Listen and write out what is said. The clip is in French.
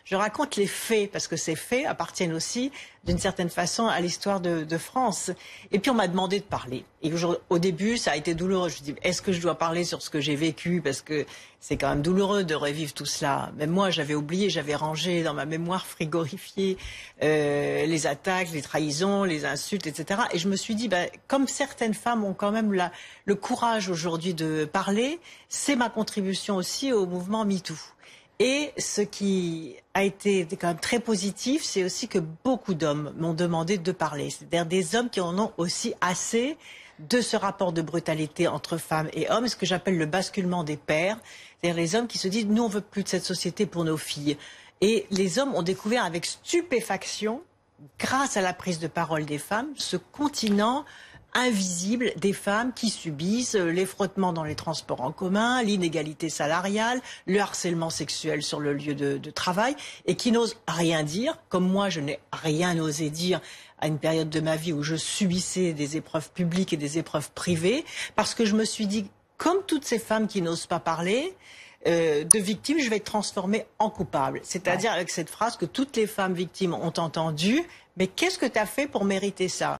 je raconte les faits, parce que ces faits appartiennent aussi, d'une certaine façon, à l'histoire de France. Et puis on m'a demandé de parler. Et au début, ça a été douloureux. Je me dis, est-ce que je dois parler sur ce que j'ai vécu? Parce que c'est quand même douloureux de revivre tout cela. Même moi, j'avais oublié, j'avais rangé dans ma mémoire frigorifiée les attaques, les trahisons, les insultes, etc. Et je me suis dit, comme certaines femmes ont quand même le courage aujourd'hui de parler, c'est ma contribution aussi au mouvement MeToo. Et ce qui a été quand même très positif, c'est aussi que beaucoup d'hommes m'ont demandé de parler. C'est-à-dire des hommes qui en ont aussi assez de ce rapport de brutalité entre femmes et hommes, ce que j'appelle le basculement des pères. C'est-à-dire les hommes qui se disent « nous, on veut plus de cette société pour nos filles ». Et les hommes ont découvert avec stupéfaction, grâce à la prise de parole des femmes, ce continent invisible des femmes qui subissent les frottements dans les transports en commun, l'inégalité salariale, le harcèlement sexuel sur le lieu de travail et qui n'osent rien dire, comme moi je n'ai rien osé dire à une période de ma vie où je subissais des épreuves publiques et des épreuves privées, parce que je me suis dit, comme toutes ces femmes qui n'osent pas parler, de victimes, je vais être transformée en coupable. C'est-à-dire avec cette phrase que toutes les femmes victimes ont entendue, mais qu'est-ce que tu as fait pour mériter ça ?